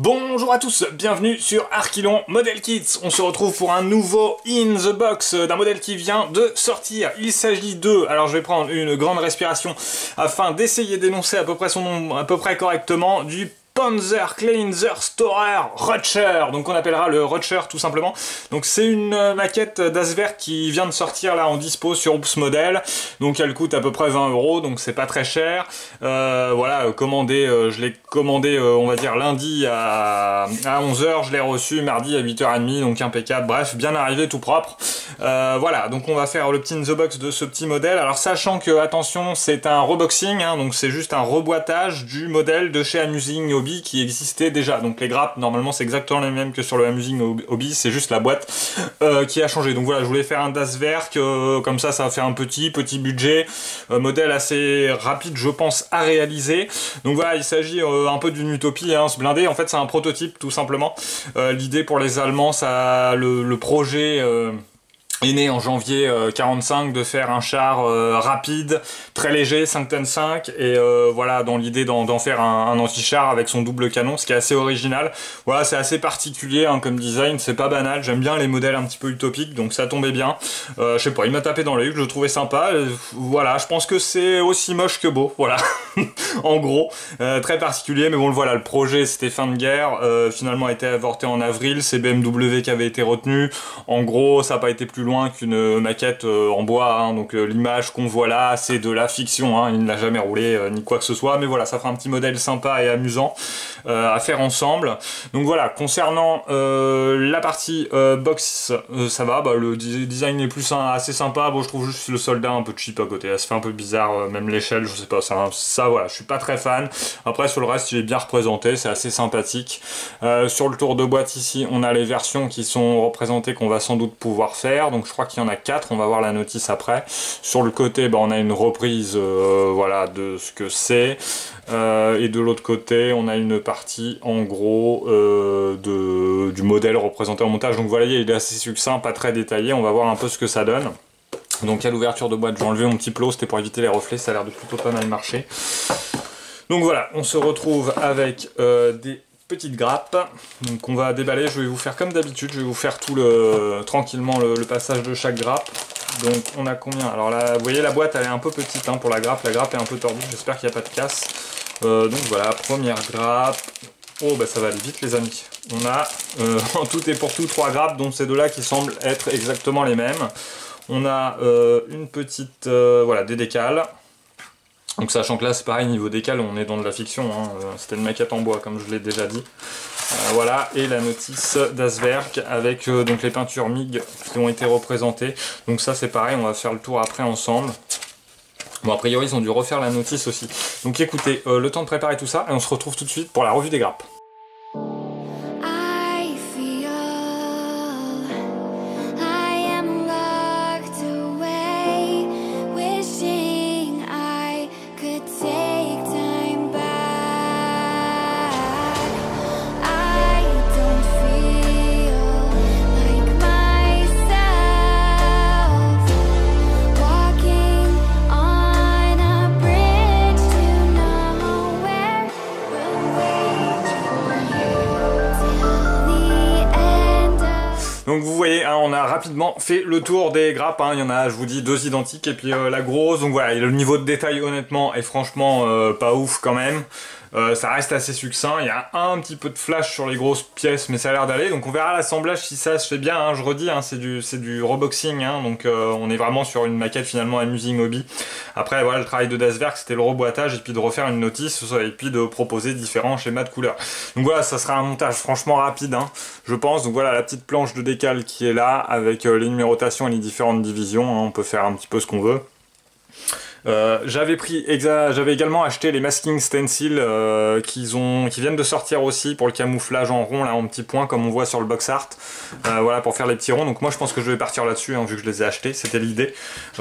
Bonjour à tous, bienvenue sur Archilon Model Kits. On se retrouve pour un nouveau In the Box d'un modèle qui vient de sortir. Il s'agit de, alors je vais prendre une grande respiration afin d'essayer d'énoncer à peu près son nom à peu près correctement, du Panzer Cleanser Storer Rutscher, donc on appellera le Rutscher tout simplement. Donc c'est une maquette d'Aswerk qui vient de sortir là en dispo sur Oops Model, donc elle coûte à peu près 20 €, donc c'est pas très cher. Voilà, je l'ai commandé on va dire lundi à 11 h, je l'ai reçu mardi à 8 h 30, donc impeccable, bref, bien arrivé, tout propre. Voilà, donc on va faire le petit in the box de ce petit modèle, alors sachant que, attention, c'est un reboxing, hein, donc c'est juste un reboîtage du modèle de chez Amusing Hobby qui existait déjà. Donc les grappes, normalement, c'est exactement les mêmes que sur le Amusing Hobby, c'est juste la boîte qui a changé. Donc voilà, je voulais faire un d'Aswerk, comme ça va faire un petit budget, modèle assez rapide, je pense, à réaliser. Donc voilà, il s'agit un peu d'une utopie, hein, ce blindé. En fait, c'est un prototype, tout simplement. L'idée pour les Allemands, le projet... est né en janvier 45 de faire un char rapide, très léger, 5 tonnes 5, et voilà, dans l'idée d'en faire un anti-char avec son double canon, ce qui est assez original. Voilà, c'est assez particulier hein, comme design, c'est pas banal, j'aime bien les modèles un petit peu utopiques, donc ça tombait bien. Je sais pas, il m'a tapé dans l'œil, je le trouvais sympa, voilà, je pense que c'est aussi moche que beau, voilà, en gros, très particulier, mais bon, voilà, le projet c'était fin de guerre, finalement a été avorté en avril, c'est BMW qui avait été retenu, en gros, ça n'a pas été plus loin qu'une maquette en bois, hein, donc l'image qu'on voit là c'est de la fiction, hein, il ne l'a jamais roulé ni quoi que ce soit, mais voilà, ça fera un petit modèle sympa et amusant à faire ensemble. Donc voilà, concernant la partie box, ça va, le design est plus assez sympa, bon je trouve juste le soldat un peu cheap à côté, ça fait un peu bizarre, même l'échelle, je sais pas, ça voilà, je suis pas très fan. Après sur le reste il est bien représenté, c'est assez sympathique. Sur le tour de boîte ici, on a les versions qui sont représentées qu'on va sans doute pouvoir faire, donc je crois qu'il y en a 4, on va voir la notice après. Sur le côté, on a une reprise voilà, de ce que c'est, et de l'autre côté, on a une partie en gros du modèle représenté en montage. Donc vous voyez, il est assez succinct, pas très détaillé, on va voir un peu ce que ça donne. Donc à l'ouverture de boîte, j'ai enlevé mon petit plot, c'était pour éviter les reflets, ça a l'air de plutôt pas mal marcher. Donc voilà, on se retrouve avec des petite grappe, donc on va déballer, je vais vous faire comme d'habitude, je vais vous faire tranquillement le passage de chaque grappe. Donc on a combien? Alors là, vous voyez la boîte elle est un peu petite hein, pour la grappe est un peu tordue, j'espère qu'il n'y a pas de casse. Donc voilà, première grappe, oh ça va aller vite les amis. On a en tout et pour tout 3 grappes, donc ces deux-là qui semblent être exactement les mêmes. On a une petite, voilà, des décales. Donc sachant que là c'est pareil, niveau décal on est dans de la fiction, hein. C'était une maquette en bois comme je l'ai déjà dit. Voilà, et la notice d'Aswerk avec donc les peintures MIG qui ont été représentées. Donc ça c'est pareil, on va faire le tour après ensemble. Bon a priori ils ont dû refaire la notice aussi. Donc écoutez, le temps de préparer tout ça et on se retrouve tout de suite pour la revue des grappes. Donc vous voyez, hein, on a rapidement fait le tour des grappes, hein. Il y en a, je vous dis, 2 identiques et puis la grosse. Donc voilà, le niveau de détail honnêtement est franchement pas ouf quand même. Ça reste assez succinct, il y a un petit peu de flash sur les grosses pièces mais ça a l'air d'aller, donc on verra l'assemblage si ça se fait bien, hein. Je redis, hein, c'est du reboxing, hein, donc on est vraiment sur une maquette finalement Amusing Hobby. Après voilà, le travail de Aswerk c'était le reboîtage et puis de refaire une notice et puis de proposer différents schémas de couleurs. Donc voilà, ça sera un montage franchement rapide, hein, je pense. Donc voilà la petite planche de décal qui est là avec les numérotations et les différentes divisions, hein, on peut faire un petit peu ce qu'on veut. J'avais également acheté les masking stencils qui viennent de sortir aussi pour le camouflage en rond, là en petits points comme on voit sur le box art, voilà, pour faire les petits ronds. Donc moi je pense que je vais partir là-dessus, hein, vu que je les ai achetés, c'était l'idée,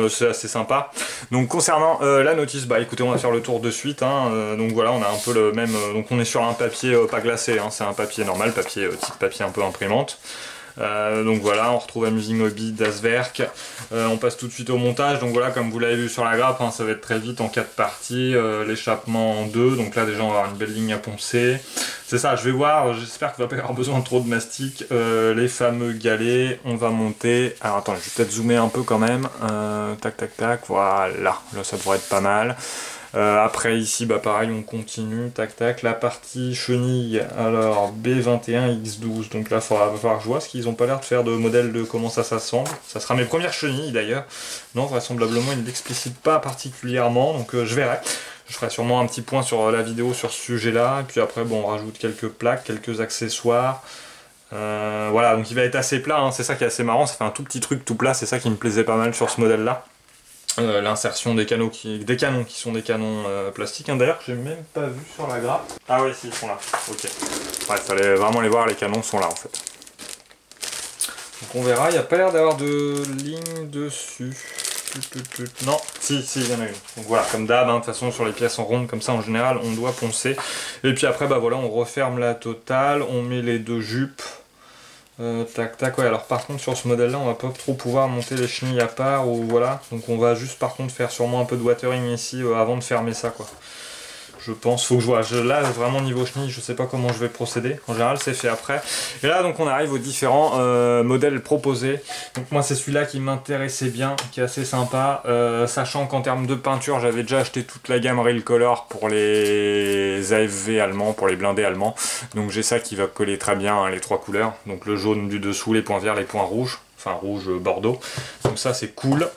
c'est assez sympa. Donc concernant la notice, écoutez, on va faire le tour de suite, hein, donc voilà, on a un peu le même, donc on est sur un papier pas glacé, hein, c'est un papier normal, type papier un peu imprimante. Donc voilà, on retrouve Amusing Hobby d'Aswerk. On passe tout de suite au montage. Donc voilà, comme vous l'avez vu sur la grappe, hein, ça va être très vite en 4 parties. L'échappement en 2. Donc là déjà on va avoir une belle ligne à poncer. C'est ça, je vais voir, j'espère qu'il ne va pas y avoir besoin de trop de mastic. Les fameux galets, on va monter. Alors attends, je vais peut-être zoomer un peu quand même. Tac tac tac, voilà, là ça devrait être pas mal. Après ici, bah pareil, on continue, tac tac, la partie chenille, alors B21X12, donc là il va falloir que je vois, parce qu'ils n'ont pas l'air de faire de modèle de comment ça s'assemble. Ça sera mes premières chenilles d'ailleurs. Non, vraisemblablement ils ne l'explicitent pas particulièrement, donc je verrai. Je ferai sûrement un petit point sur la vidéo sur ce sujet-là, et puis après bon, on rajoute quelques plaques, quelques accessoires. Voilà, donc il va être assez plat, hein. C'est ça qui est assez marrant, ça fait un tout petit truc tout plat, c'est ça qui me plaisait pas mal sur ce modèle-là. L'insertion des canons qui sont des canons plastiques, hein. D'ailleurs j'ai même pas vu sur la grappe. Ah oui, si, ils sont là, ok. Ouais, fallait vraiment les voir, les canons sont là en fait. Donc on verra, il n'y a pas l'air d'avoir de ligne dessus. Non, si, il y en a une. Donc voilà, comme d'hab, hein, de toute façon sur les pièces en ronde comme ça en général on doit poncer. Et puis après bah voilà, on referme la totale, on met les deux jupes. Tac tac, ouais, alors par contre sur ce modèle là on va pas trop pouvoir monter les chenilles à part ou voilà, donc on va juste par contre faire sûrement un peu de watering ici avant de fermer ça quoi. Je pense, faut que je vois, là vraiment niveau chenille je sais pas comment je vais procéder, en général c'est fait après. Et là donc on arrive aux différents modèles proposés. Donc moi c'est celui-là qui m'intéressait bien, qui est assez sympa, sachant qu'en termes de peinture j'avais déjà acheté toute la gamme Real Color pour les AFV allemands, pour les blindés allemands. Donc j'ai ça qui va coller très bien, hein, les trois couleurs, donc le jaune du dessous, les points verts, les points rouges, enfin rouge bordeaux, donc ça c'est cool.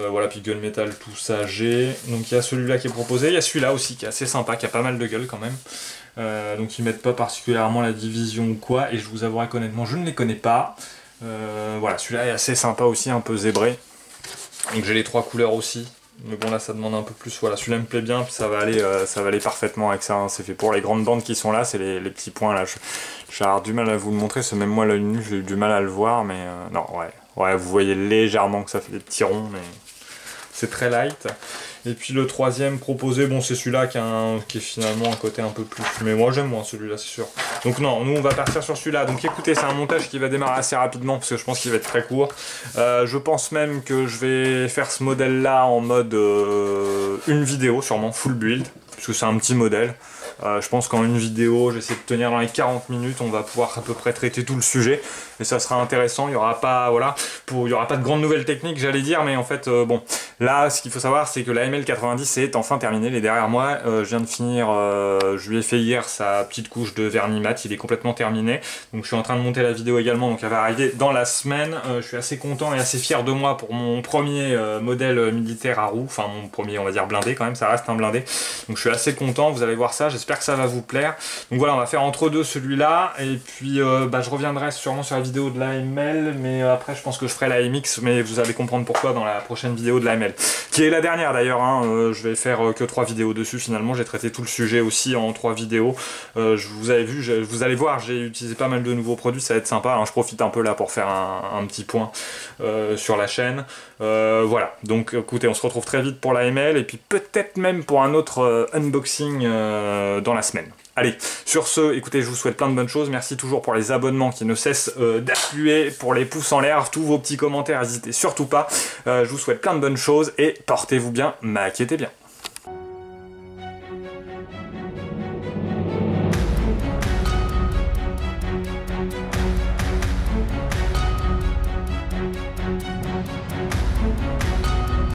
Voilà, puis gunmetal, tout ça j'ai. Donc il y a celui-là qui est proposé, il y a celui-là aussi qui est assez sympa, qui a pas mal de gueule quand même. Donc ils mettent pas particulièrement la division ou quoi, et je vous avouerai qu'honnêtement je ne les connais pas. Voilà, celui-là est assez sympa aussi, un peu zébré. Donc j'ai les trois couleurs aussi, mais bon là ça demande un peu plus. Voilà, celui-là me plaît bien, puis ça va aller parfaitement avec ça, hein. C'est fait pour les grandes bandes qui sont là, c'est les petits points là. J'ai du mal à vous le montrer, c'est même moi l'œil nu, j'ai eu du mal à le voir, mais non, ouais, vous voyez légèrement que ça fait des petits ronds, mais c'est très light. Et puis le troisième proposé, bon c'est celui-là qui est finalement un côté un peu plus... Mais moi j'aime moins celui-là, c'est sûr. Donc non, nous on va partir sur celui-là. Donc écoutez, c'est un montage qui va démarrer assez rapidement, parce que je pense qu'il va être très court. Je pense même que je vais faire ce modèle-là en mode une vidéo, sûrement full build, puisque c'est un petit modèle. Je pense qu'en une vidéo, j'essaie de tenir dans les 40 minutes, on va pouvoir à peu près traiter tout le sujet, et ça sera intéressant. Il y aura pas, voilà, il y aura pas de grandes nouvelles techniques, j'allais dire, mais en fait, bon, là, ce qu'il faut savoir, c'est que la ML90 est enfin terminée, elle est derrière moi. Je viens de finir, je lui ai fait hier sa petite couche de vernis mat, il est complètement terminé, donc je suis en train de monter la vidéo également, donc elle va arriver dans la semaine. Je suis assez content et assez fier de moi pour mon premier modèle militaire à roue, enfin mon premier, on va dire blindé quand même, ça reste un blindé, donc je suis assez content, vous allez voir ça, j'espère que ça va vous plaire. Donc voilà, on va faire entre deux celui-là, et puis je reviendrai sûrement sur la vidéo de la ML, mais après je pense que je ferai la MX, mais vous allez comprendre pourquoi dans la prochaine vidéo de la ML, qui est la dernière d'ailleurs, hein. Je vais faire que 3 vidéos dessus finalement, j'ai traité tout le sujet aussi en 3 vidéos. Vous avez vu, vous allez voir, j'ai utilisé pas mal de nouveaux produits, ça va être sympa, hein. Je profite un peu là pour faire un petit point sur la chaîne. Voilà, donc écoutez, on se retrouve très vite pour la ML, et puis peut-être même pour un autre unboxing dans la semaine. Allez, sur ce, écoutez, je vous souhaite plein de bonnes choses. Merci toujours pour les abonnements qui ne cessent d'affluer, pour les pouces en l'air, tous vos petits commentaires, n'hésitez surtout pas. Je vous souhaite plein de bonnes choses et portez-vous bien, maquettez bien.